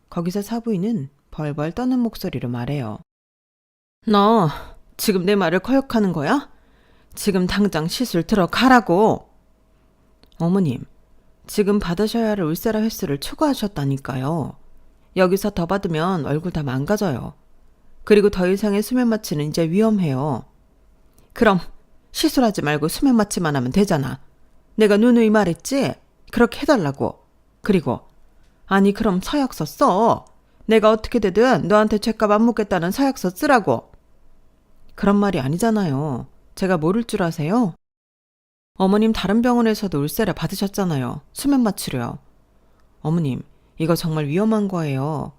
거기서 사부인은 벌벌 떠는 목소리로 말해요. 너 지금 내 말을 거역하는 거야? 지금 당장 시술 들어가라고. 어머님, 지금 받으셔야 할 울세라 횟수를 초과하셨다니까요. 여기서 더 받으면 얼굴 다 망가져요. 그리고 더 이상의 수면 마취는 이제 위험해요. 그럼 시술하지 말고 수면 마취만 하면 되잖아. 내가 누누이 말했지? 그렇게 해달라고. 그리고 아니 그럼 서약서 써. 내가 어떻게 되든 너한테 죗값 안 묻겠다는 서약서 쓰라고. 그런 말이 아니잖아요. 제가 모를 줄 아세요? 어머님 다른 병원에서도 울세라 받으셨잖아요. 수면 마취로요. 어머님, 이거 정말 위험한 거예요.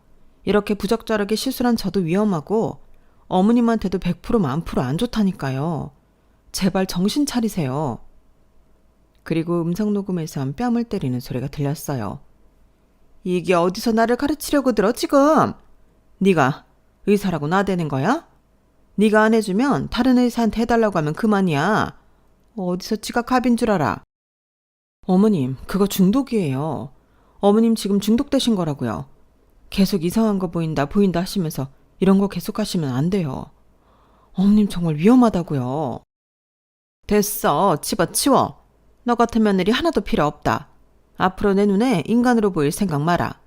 이렇게 부적절하게 시술한 저도 위험하고 어머님한테도 100% 만프로 안 좋다니까요. 제발 정신 차리세요. 그리고 음성 녹음에선 뺨을 때리는 소리가 들렸어요. 이게 어디서 나를 가르치려고 들어 지금? 네가 의사라고 나대는 거야? 네가 안 해주면 다른 의사한테 해달라고 하면 그만이야. 어디서 지가 갑인 줄 알아. 어머님, 그거 중독이에요. 어머님 지금 중독되신 거라고요. 계속 이상한 거 보인다 하시면서 이런 거 계속 하시면 안 돼요. 어머님 정말 위험하다고요. 됐어. 집어치워. 너 같은 며느리 하나도 필요 없다. 앞으로 내 눈에 인간으로 보일 생각 마라.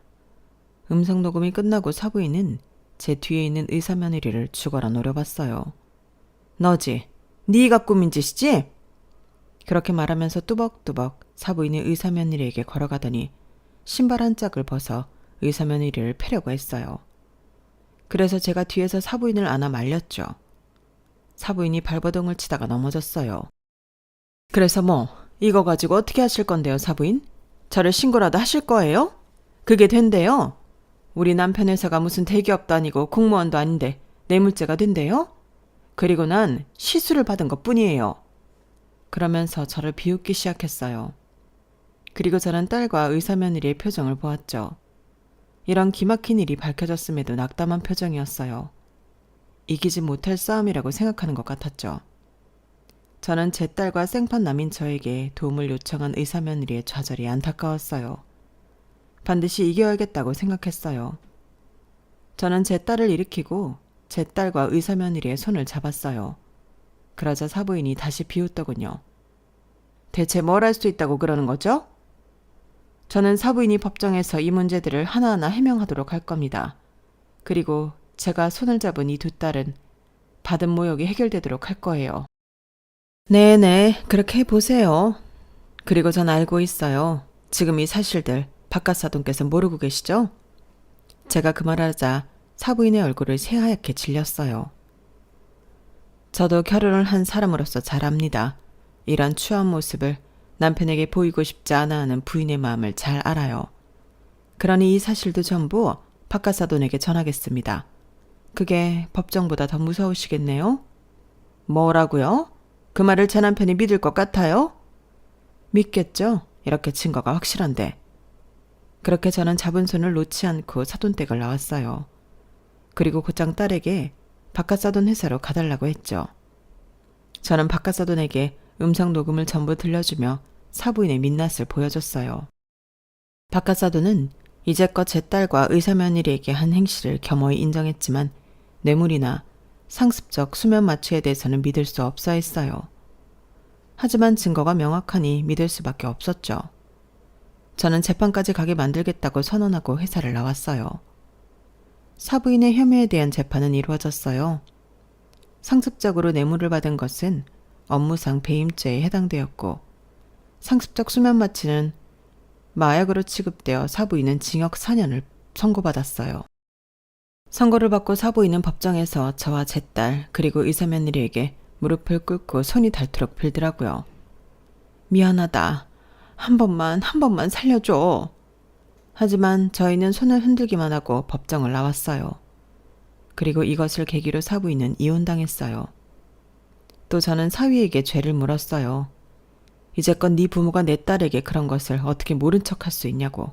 음성 녹음이 끝나고 사부인은 제 뒤에 있는 의사 며느리를 죽어라 노려봤어요. 너지? 네가 꾸민 짓이지? 그렇게 말하면서 뚜벅뚜벅 사부인이 의사 며느리에게 걸어가더니 신발 한 짝을 벗어 의사 며느리를 패려고 했어요. 그래서 제가 뒤에서 사부인을 안아 말렸죠. 사부인이 발버둥을 치다가 넘어졌어요. 그래서 뭐 이거 가지고 어떻게 하실 건데요, 사부인? 저를 신고라도 하실 거예요? 그게 된대요. 우리 남편 회사가 무슨 대기업도 아니고 공무원도 아닌데 뇌물죄가 된대요? 그리고 난 시술을 받은 것뿐이에요. 그러면서 저를 비웃기 시작했어요. 그리고 저는 딸과 의사 며느리의 표정을 보았죠. 이런 기막힌 일이 밝혀졌음에도 낙담한 표정이었어요. 이기지 못할 싸움이라고 생각하는 것 같았죠. 저는 제 딸과 생판 남인 저에게 도움을 요청한 의사 며느리의 좌절이 안타까웠어요. 반드시 이겨야겠다고 생각했어요. 저는 제 딸을 일으키고 제 딸과 의사 며느리의 손을 잡았어요. 그러자 사부인이 다시 비웃더군요. 대체 뭘 할 수 있다고 그러는 거죠? 저는 사부인이 법정에서 이 문제들을 하나하나 해명하도록 할 겁니다. 그리고 제가 손을 잡은 이 두 딸은 받은 모욕이 해결되도록 할 거예요. 네네, 그렇게 해보세요. 그리고 전 알고 있어요. 지금 이 사실들 박가사돈께서 모르고 계시죠? 제가 그 말하자 사부인의 얼굴을 새하얗게 질렸어요. 저도 결혼을 한 사람으로서 잘 압니다. 이런 추한 모습을 남편에게 보이고 싶지 않아 하는 부인의 마음을 잘 알아요. 그러니 이 사실도 전부 박가사돈에게 전하겠습니다. 그게 법정보다 더 무서우시겠네요? 뭐라고요? 그 말을 제 남편이 믿을 것 같아요? 믿겠죠? 이렇게 증거가 확실한데. 그렇게 저는 잡은 손을 놓지 않고 사돈댁을 나왔어요. 그리고 곧장 딸에게 바깥사돈 회사로 가달라고 했죠. 저는 바깥사돈에게 음성 녹음을 전부 들려주며 사부인의 민낯을 보여줬어요. 바깥사돈은 이제껏 제 딸과 의사며느리에게 한 행실을 겸허히 인정했지만 뇌물이나 상습적 수면 마취에 대해서는 믿을 수 없어 했어요. 하지만 증거가 명확하니 믿을 수밖에 없었죠. 저는 재판까지 가게 만들겠다고 선언하고 회사를 나왔어요. 사부인의 혐의에 대한 재판은 이루어졌어요. 상습적으로 뇌물을 받은 것은 업무상 배임죄에 해당되었고 상습적 수면 마취는 마약으로 취급되어 사부인은 징역 4년을 선고받았어요. 선고를 받고 사부인은 법정에서 저와 제 딸 그리고 의사며느리에게 무릎을 꿇고 손이 닳도록 빌더라고요. 미안하다. 한 번만 살려줘. 하지만 저희는 손을 흔들기만 하고 법정을 나왔어요. 그리고 이것을 계기로 사부인은 이혼당했어요. 또 저는 사위에게 죄를 물었어요. 이제껏 네 부모가 내 딸에게 그런 것을 어떻게 모른 척할 수 있냐고.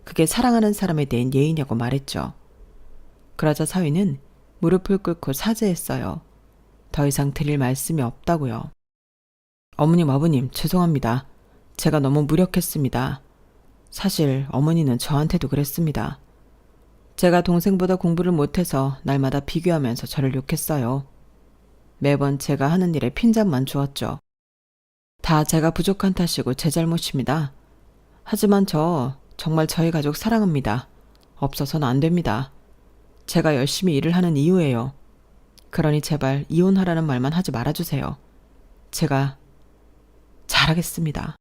그게 사랑하는 사람에 대한 예의냐고 말했죠. 그러자 사위는 무릎을 꿇고 사죄했어요. 더 이상 드릴 말씀이 없다고요. 어머님, 아버님, 죄송합니다. 제가 너무 무력했습니다. 사실 어머니는 저한테도 그랬습니다. 제가 동생보다 공부를 못해서 날마다 비교하면서 저를 욕했어요. 매번 제가 하는 일에 핀잔만 주었죠. 다 제가 부족한 탓이고 제 잘못입니다. 하지만 저 정말 저희 가족 사랑합니다. 없어서는 안 됩니다. 제가 열심히 일을 하는 이유예요. 그러니 제발 이혼하라는 말만 하지 말아주세요. 제가 잘하겠습니다.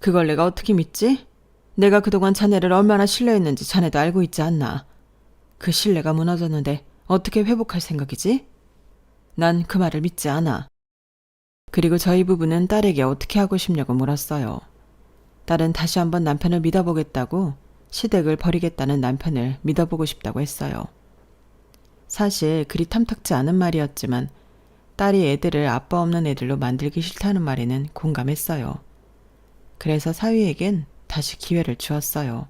그걸 내가 어떻게 믿지? 내가 그동안 자네를 얼마나 신뢰했는지 자네도 알고 있지 않나. 그 신뢰가 무너졌는데 어떻게 회복할 생각이지? 난 그 말을 믿지 않아. 그리고 저희 부부는 딸에게 어떻게 하고 싶냐고 물었어요. 딸은 다시 한번 남편을 믿어보겠다고 시댁을 버리겠다는 남편을 믿어보고 싶다고 했어요. 사실 그리 탐탁지 않은 말이었지만 딸이 애들을 아빠 없는 애들로 만들기 싫다는 말에는 공감했어요. 그래서 사위에겐 다시 기회를 주었어요.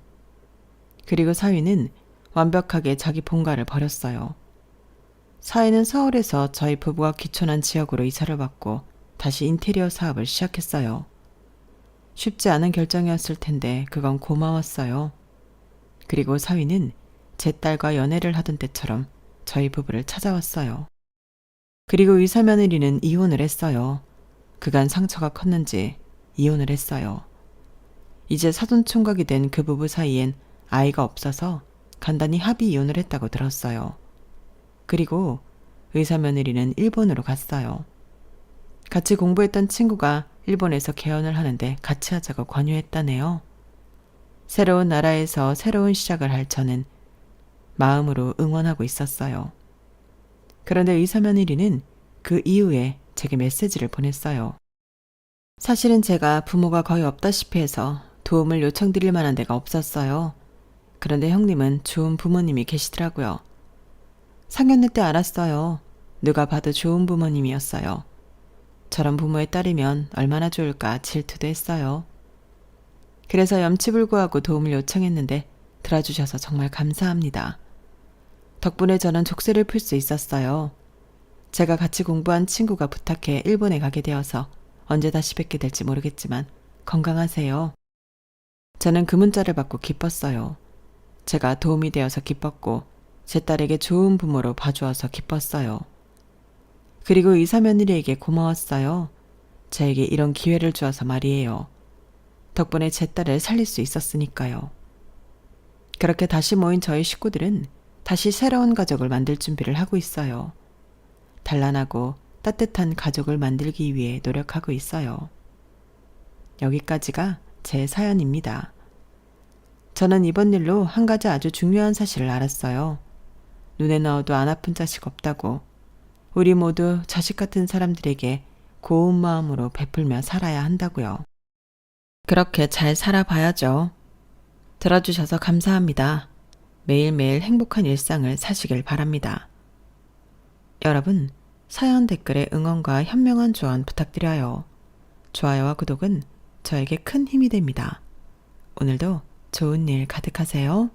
그리고 사위는 완벽하게 자기 본가를 버렸어요. 사위는 서울에서 저희 부부가 귀촌한 지역으로 이사를 받고 다시 인테리어 사업을 시작했어요. 쉽지 않은 결정이었을 텐데 그건 고마웠어요. 그리고 사위는 제 딸과 연애를 하던 때처럼 저희 부부를 찾아왔어요. 그리고 의사며느리는 이혼을 했어요. 그간 상처가 컸는지 이혼을 했어요. 이제 사돈총각이 된 그 부부 사이엔 아이가 없어서 간단히 합의 이혼을 했다고 들었어요. 그리고 의사며느리는 일본으로 갔어요. 같이 공부했던 친구가 일본에서 개헌을 하는데 같이 하자고 권유했다네요. 새로운 나라에서 새로운 시작을 할 저는 마음으로 응원하고 있었어요. 그런데 의사며느리는 그 이후에 제게 메시지를 보냈어요. 사실은 제가 부모가 거의 없다시피 해서 도움을 요청드릴 만한 데가 없었어요. 그런데 형님은 좋은 부모님이 계시더라고요. 상견례 때 알았어요. 누가 봐도 좋은 부모님이었어요. 저런 부모의 딸이면 얼마나 좋을까 질투도 했어요. 그래서 염치불구하고 도움을 요청했는데 들어주셔서 정말 감사합니다. 덕분에 저는 족쇄를 풀 수 있었어요. 제가 같이 공부한 친구가 부탁해 일본에 가게 되어서 언제 다시 뵙게 될지 모르겠지만 건강하세요. 저는 그 문자를 받고 기뻤어요. 제가 도움이 되어서 기뻤고 제 딸에게 좋은 부모로 봐주어서 기뻤어요. 그리고 의사며느리에게 고마웠어요. 저에게 이런 기회를 주어서 말이에요. 덕분에 제 딸을 살릴 수 있었으니까요. 그렇게 다시 모인 저희 식구들은 다시 새로운 가족을 만들 준비를 하고 있어요. 단란하고 따뜻한 가족을 만들기 위해 노력하고 있어요. 여기까지가 제 사연입니다. 저는 이번 일로 한 가지 아주 중요한 사실을 알았어요. 눈에 넣어도 안 아픈 자식 없다고. 우리 모두 자식 같은 사람들에게 고운 마음으로 베풀며 살아야 한다고요. 그렇게 잘 살아봐야죠. 들어주셔서 감사합니다. 매일매일 행복한 일상을 사시길 바랍니다. 여러분, 사연 댓글에 응원과 현명한 조언 부탁드려요. 좋아요와 구독은 저에게 큰 힘이 됩니다. 오늘도 좋은 일 가득하세요.